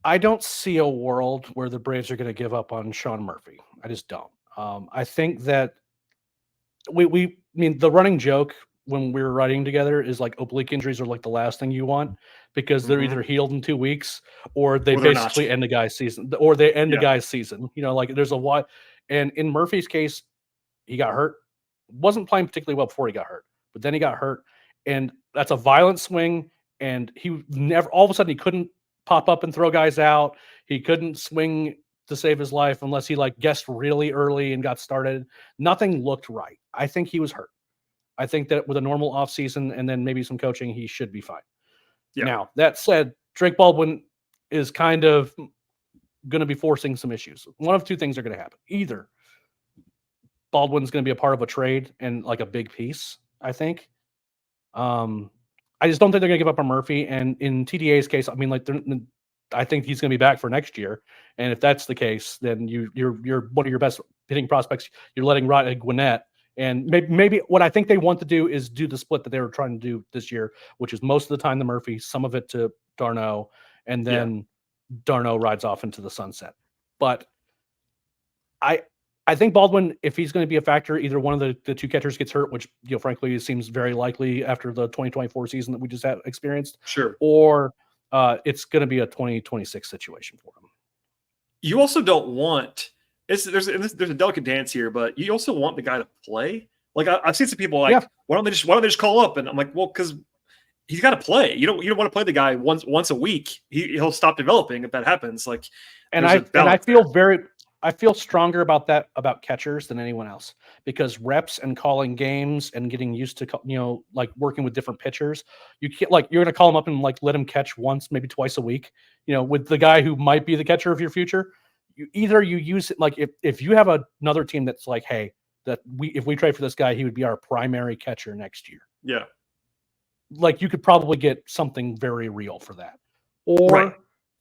I don't see a world where the Braves are going to give up on Sean Murphy. I just don't. I think that I mean, the running joke when we were writing together is like oblique injuries are like the last thing you want, because they're either healed in 2 weeks or they basically end the guy's season, or they end the guy's season. Like there's a lot. And in Murphy's case, he got hurt. Wasn't playing particularly well before he got hurt, but then he got hurt, and that's a violent swing. And he never, all of a sudden, he couldn't pop up and throw guys out. He couldn't swing to save his life unless he like guessed really early and got started. Nothing looked right. I think he was hurt. I think that with a normal offseason and then maybe some coaching, he should be fine. Yeah. Now, that said, Drake Baldwin is kind of going to be forcing some issues. One of two things are going to happen. Either Baldwin's going to be a part of a trade and like a big piece, I think. I just don't think they're going to give up on Murphy. And in TDA's case, I mean, like, I think he's going to be back for next year. And if that's the case, then you're one of your best hitting prospects. You're letting rot at Gwinnett. And maybe what I think they want to do is do the split that they were trying to do this year, which is most of the time to Murphy, some of it to Darno, and then Darno rides off into the sunset. But I think Baldwin, if he's going to be a factor, either one of the two catchers gets hurt, which frankly seems very likely after the 2024 season that we just had experienced. Sure. Or it's going to be a 2026 situation for him. You also don't want there's a delicate dance here, but you also want the guy to play. Like I've seen some people like, why don't they just call up? And I'm like, well, because he's got to play. You don't want to play the guy once a week. He'll stop developing if that happens. Like, and I feel stronger about that about catchers than anyone else, because reps and calling games and getting used to like working with different pitchers. You can't, like, you're going to call him up and like let him catch once, maybe twice a week. With the guy who might be the catcher of your future. You use it like if you have another team that's like, hey, if we trade for this guy, he would be our primary catcher next year. Yeah. Like you could probably get something very real for that. Or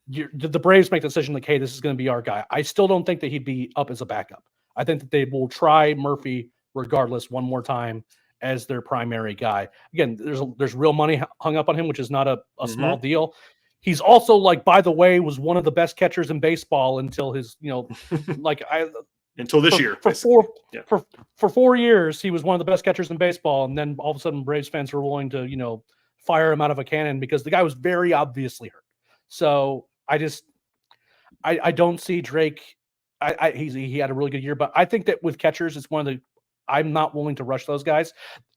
the Braves make the decision like, hey, this is going to be our guy. I still don't think that he'd be up as a backup. I think that they will try Murphy regardless one more time as their primary guy. Again, there's real money hung up on him, which is not a small deal. He's also, like, by the way, was one of the best catchers in baseball until his, until this year. For 4 years, he was one of the best catchers in baseball, and then all of a sudden, Braves fans were willing to, fire him out of a cannon because the guy was very obviously hurt. So I don't see Drake. He had a really good year, but I think that with catchers, it's one of the. I'm not willing to rush those guys.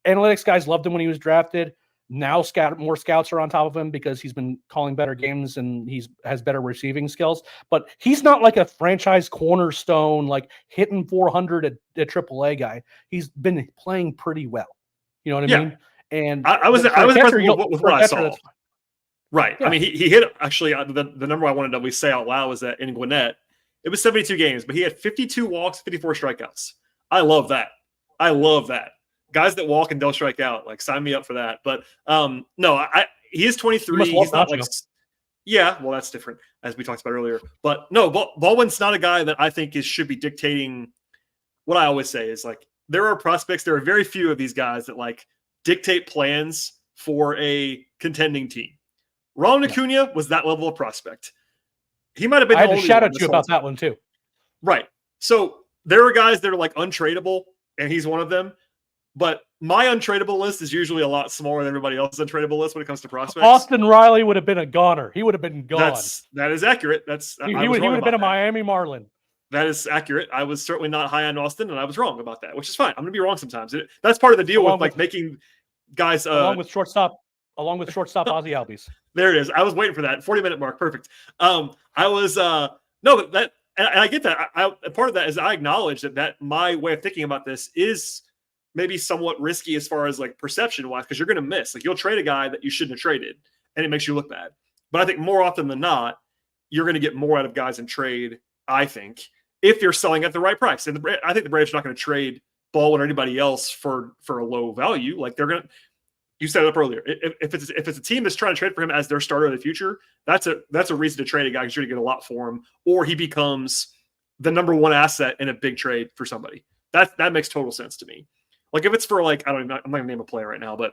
Analytics guys loved him when he was drafted. Now more scouts are on top of him because he's been calling better games and has better receiving skills. But he's not like a franchise cornerstone, like hitting 400 at AAA guy. He's been playing pretty well. You know what I mean? And I was impressed with what I saw. Right. Yeah. I mean, he hit actually the number I wanted to at least say out loud was that in Gwinnett, it was 72 games, but he had 52 walks, 54 strikeouts. I love that. Guys that walk and don't strike out, like, sign me up for that. But no, he is 23. He's not like, Yeah, well, that's different, as we talked about earlier. But no, Baldwin's not a guy that I think should be dictating. What I always say is like there are prospects. There are very few of these guys that like dictate plans for a contending team. Rowland Acuna was that level of prospect. He might have been. I had to shout at you about that one too. Right. So there are guys that are like untradeable, and he's one of them. But my untradeable list is usually a lot smaller than everybody else's untradeable list when it comes to prospects. Austin Riley would have been a goner. He would have been gone. That is accurate. He would have been a Miami Marlin. That is accurate. I was certainly not high on Austin, and I was wrong about that, which is fine. I'm going to be wrong sometimes. That's part of the deal with like making guys along with shortstop Ozzie Albies. There it is. I was waiting for that 40-minute mark. Perfect. I was no, but that and I get that. Part of that is I acknowledge that my way of thinking about this is maybe somewhat risky as far as like perception wise, because you're going to miss. Like you'll trade a guy that you shouldn't have traded, and it makes you look bad. But I think more often than not, you're going to get more out of guys in trade. I think if you're selling at the right price, and I think the Braves are not going to trade Baldwin or anybody else for a low value. Like they're going to. You set it up earlier. If it's a team that's trying to trade for him as their starter of the future, that's a reason to trade a guy because you're going to get a lot for him, or he becomes the number one asset in a big trade for somebody. That makes total sense to me. Like if it's for like I'm not going to name a player right now, but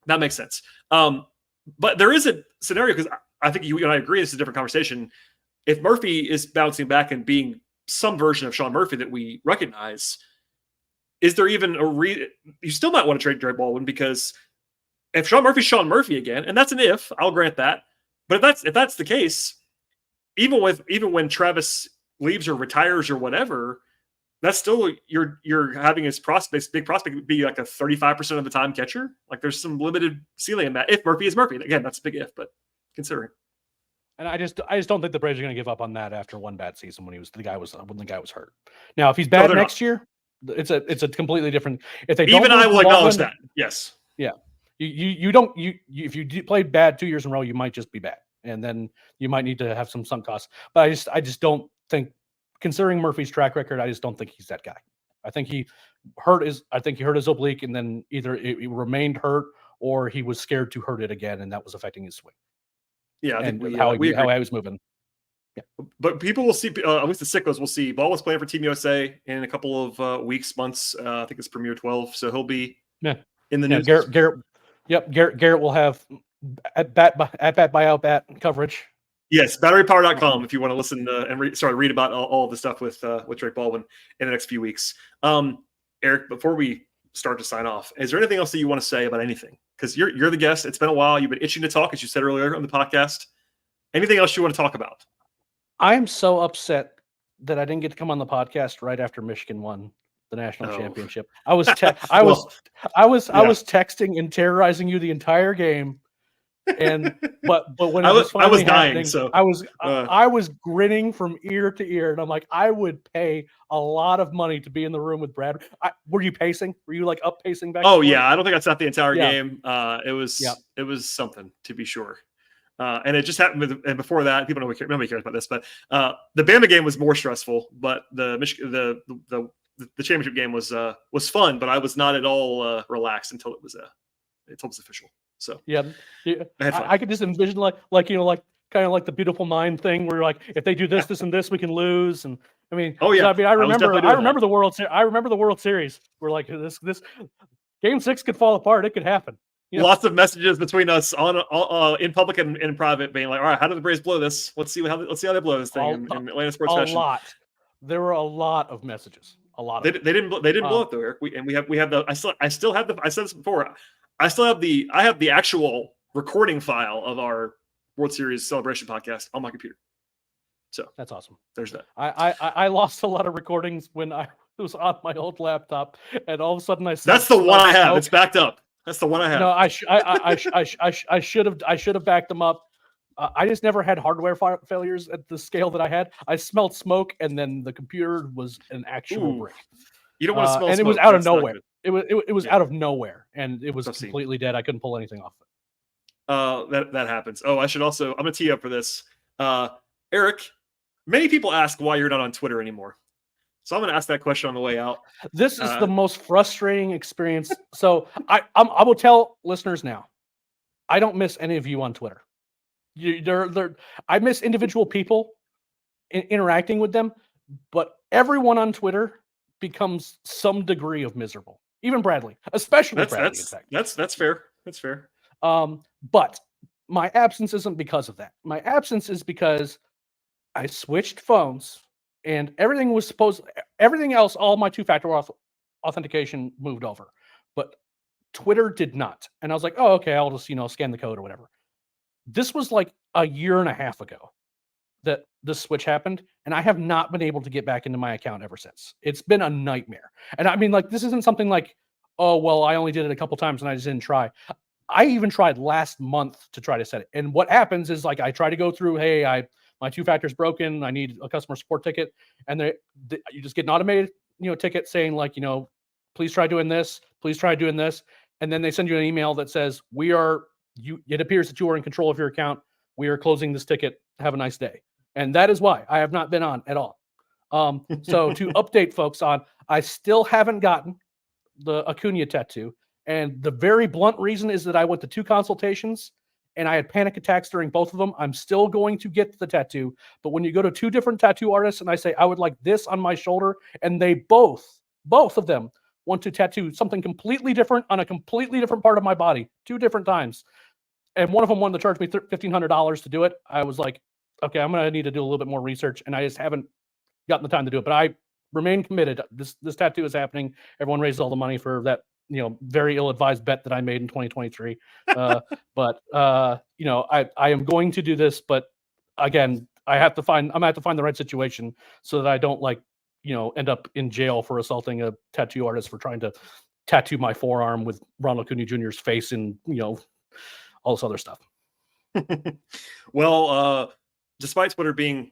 that makes sense. But there is a scenario because I think you and I agree this is a different conversation. If Murphy is bouncing back and being some version of Sean Murphy that we recognize, is there even a reason you still might want to trade Drake Baldwin because if Sean Murphy's Sean Murphy again, and that's an if, I'll grant that. But if that's the case, even when Travis leaves or retires or whatever, that's still you're having his big prospect be like a 35% of the time catcher. Like there's some limited ceiling in that. If Murphy is Murphy, again, that's a big if, but considering. And I just don't think the Braves are going to give up on that after one bad season when the guy was hurt. Now, if he's bad next year, it's a completely different. If they don't, even I will acknowledge that. Yes. Yeah. If you played bad 2 years in a row, you might just be bad, and then you might need to have some sunk costs. But I just don't think, considering Murphy's track record, I just don't think he's that guy. I think he hurt his oblique, and then either it remained hurt or he was scared to hurt it again, and that was affecting his swing. Yeah, I think think how he was moving. Yeah, but people will see. At least the sickos will see. Ball was playing for Team USA in a couple of weeks, months. I think it's Premier 12, so he'll be in the news. Garrett will have at bat by out bat coverage. Yes, batterypower.com if you want to listen and read about all of the stuff with Drake Baldwin in the next few weeks. Eric, before we start to sign off, is there anything else that you want to say about anything? Because you're the guest. It's been a while. You've been itching to talk, as you said earlier on the podcast. Anything else you want to talk about? I am so upset that I didn't get to come on the podcast right after Michigan won the national championship. I was texting and terrorizing you the entire game, and but when I was dying, so I was grinning from ear to ear, and I'm like, I would pay a lot of money to be in the room with Brad. Were you pacing? Were you like up pacing back? Oh yeah, I don't think I sat the entire game. It was something, to be sure. And it just happened and before that, nobody cares about this, but the Bama game was more stressful. But the championship game was fun, but I was not at all relaxed until it was official. So I could just envision like kind of like the Beautiful Nine thing, where like if they do this and this, we can lose. And I mean, I remember the World Series. We're like this Game 6 could fall apart. It could happen. Lots of messages between us on in public and in private, being like, "All right, how do the Braves blow this? Let's see how they blow this thing." In Atlanta Sports Fashion. A lot. There were a lot of messages. A lot. They didn't blow it though, Eric. We have the. I still have the. I said this before. I have the actual recording file of our World Series celebration podcast on my computer. So that's awesome. There's that. I lost a lot of recordings when I was on my old laptop, and all of a sudden that's the one I have. It's backed up. That's the one I have. No, I should have backed them up. I just never had hardware failures at the scale that I had. I smelled smoke, and then the computer was an actual brick. You don't want to smell and smoke. It was out of nowhere. It was out of nowhere, and it was completely dead. I couldn't pull anything off it. That happens. Oh, I'm gonna tee up for this. Eric, many people ask why you're not on Twitter anymore. So I'm going to ask that question on the way out. This is the most frustrating experience. So I will tell listeners now, I don't miss any of you on Twitter. I miss individual people interacting with them, but everyone on Twitter becomes some degree of miserable. Even Bradley, especially Bradley, in fact. That's fair. That's fair. But my absence isn't because of that. My absence is because I switched phones and everything else, all my two-factor authentication moved over, but Twitter did not. And I was like, oh, okay, I'll just, scan the code or whatever. This was like a year and a half ago that this switch happened, and I have not been able to get back into my account ever since. It's been a nightmare. And I mean, like, this isn't something like, oh, well, I only did it a couple times and I just didn't try. I even tried last month to try to set it. And what happens is, like, I try to go through, hey, my two-factor's broken, I need a customer support ticket, and you just get an automated, ticket saying, like, please try doing this, please try doing this, and then they send you an email that says, it appears that you are in control of your account. We are closing this ticket. Have a nice day. And that is why I have not been on at all. So to update folks on, I still haven't gotten the Acuna tattoo. And the very blunt reason is that I went to 2 consultations and I had panic attacks during both of them. I'm still going to get the tattoo. But when you go to 2 different tattoo artists and I say, I would like this on my shoulder, and they both of them want to tattoo something completely different on a completely different part of my body 2 different times. And one of them wanted to charge me $1,500 to do it. I was like, okay, I'm going to need to do a little bit more research, and I just haven't gotten the time to do it. But I remain committed. This tattoo is happening. Everyone raises all the money for that, very ill-advised bet that I made in 2023. But I am going to do this. But again, I'm going to have to find the right situation so that I don't end up in jail for assaulting a tattoo artist for trying to tattoo my forearm with Ronald Acuna Jr.'s face and all this other stuff. Well, despite Twitter being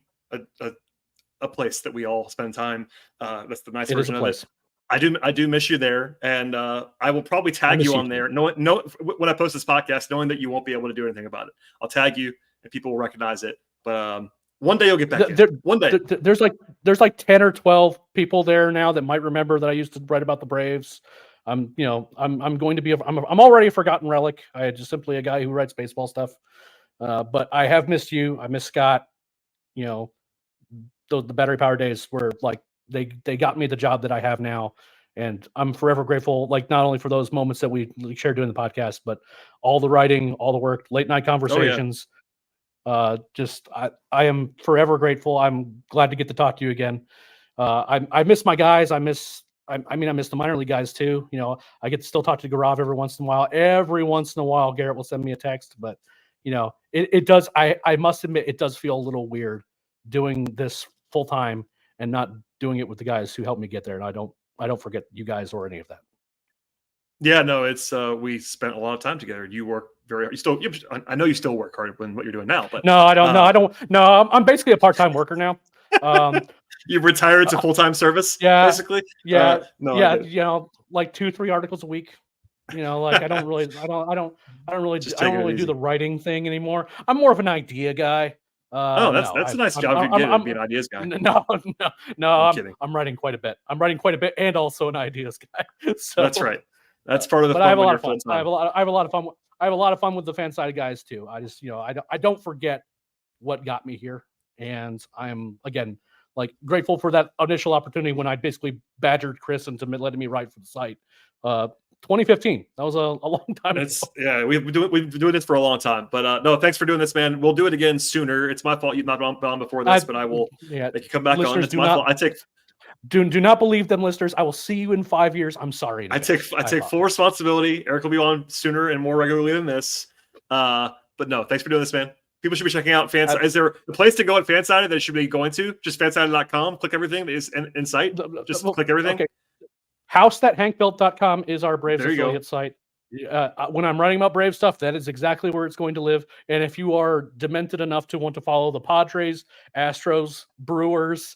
a place that we all spend time, that's the nice version of it. I do miss you there, and I will probably tag you on there. No, when I post this podcast, knowing that you won't be able to do anything about it, I'll tag you, and people will recognize it. But one day you'll get back. One day, there's like 10 or 12 people there now that might remember that I used to write about the Braves. I'm going to be. I'm already a forgotten relic. I am just simply a guy who writes baseball stuff. But I have missed you. I miss Scott. The battery power days were like they got me the job that I have now, and I'm forever grateful. Like, not only for those moments that we shared doing the podcast, but all the writing, all the work, late night conversations. Oh, yeah. I am forever grateful. I'm glad to get to talk to you again. I miss my guys. I miss the minor league guys too. I get to still talk to Gaurav every once in a while. Every once in a while, Garrett will send me a text, but it does. I must admit, it does feel a little weird doing this full time and not doing it with the guys who helped me get there. And I don't forget you guys or any of that. Yeah, no, it's we spent a lot of time together. You work very hard. I know you still work hard when what you're doing now, but no, I don't. No, I'm basically a part-time worker now. You've retired to full-time service, basically. Yeah, like 2-3 articles a week. Like I don't really do the writing thing anymore. I'm more of an idea guy. That's a nice job you're getting, being an ideas guy. No, I'm writing quite a bit. I'm writing quite a bit, and also an ideas guy. So that's right. That's part of the fun. I have a lot of fun. I have a lot of fun. I have a lot of fun with the fan sided guys too. I just, I don't forget what got me here, and I'm again grateful for that initial opportunity when I basically badgered Chris into letting me write for the site. 2015. That was a long time ago. Yeah, we've been doing this for a long time. But no, thanks for doing this, man. We'll do it again sooner. It's my fault you've not been on before this, but I will make you come back on. It's my fault. Do not believe them, listeners. I will see you in 5 years. I'm sorry. I take full responsibility. Eric will be on sooner and more regularly than this. But no, thanks for doing this, man. People should be checking out Fansided. Is there a place to go at Fansided that they should be going to? Just fansided.com. Click everything that is in sight. Just click everything. Okay. House.hankbuilt.com is our Braves affiliate site. When I'm writing about Brave stuff, that is exactly where it's going to live. And if you are demented enough to want to follow the Padres, Astros, Brewers,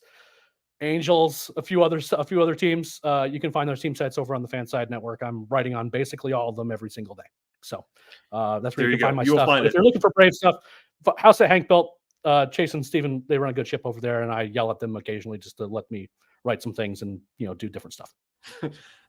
Angels, a few other teams, you can find those team sites over on the Fanside Network. I'm writing on basically all of them every single day. So that's where you can find my stuff. If you're looking for Brave stuff, House at Hank Built, Chase and Steven, they run a good ship over there, and I yell at them occasionally just to let me write some things and do different stuff.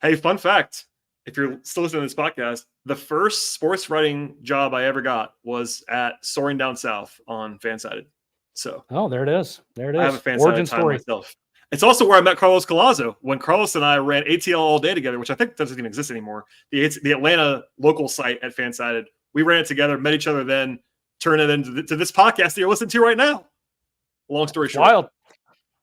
Hey, fun fact. if you're still listening to this podcast, the first sports writing job I ever got was at Soaring Down South on Fansided. So there it is. There it is. I have a Fansided Origin time story. myself. It's also where I met Carlos Collazo when Carlos and I ran ATL All Day together, which I think doesn't even exist anymore. The Atlanta local site at Fansided. We ran it together, met each other then, turned it into to this podcast that you're listening to right now. Long story short. Wild.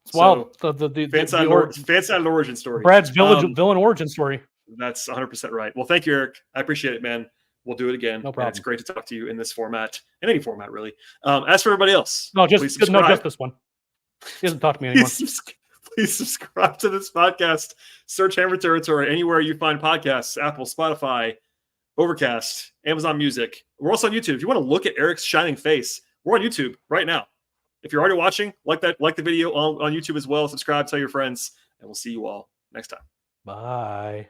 It's wild. So, The Fansided origin story. Brad's villain origin story. That's 100% right. Well, thank you, Eric. I appreciate it, man. We'll do it again. No problem. And it's great to talk to you in this format, in any format, really. As for everybody else, just this one. He doesn't talk to me anymore. Please subscribe to this podcast. Search Hammer Territory anywhere you find podcasts: Apple, Spotify, Overcast, Amazon Music. We're also on YouTube. If you want to look at Eric's shining face, we're on YouTube right now. If you're already watching, like the video on YouTube as well. Subscribe, tell your friends, and we'll see you all next time. Bye.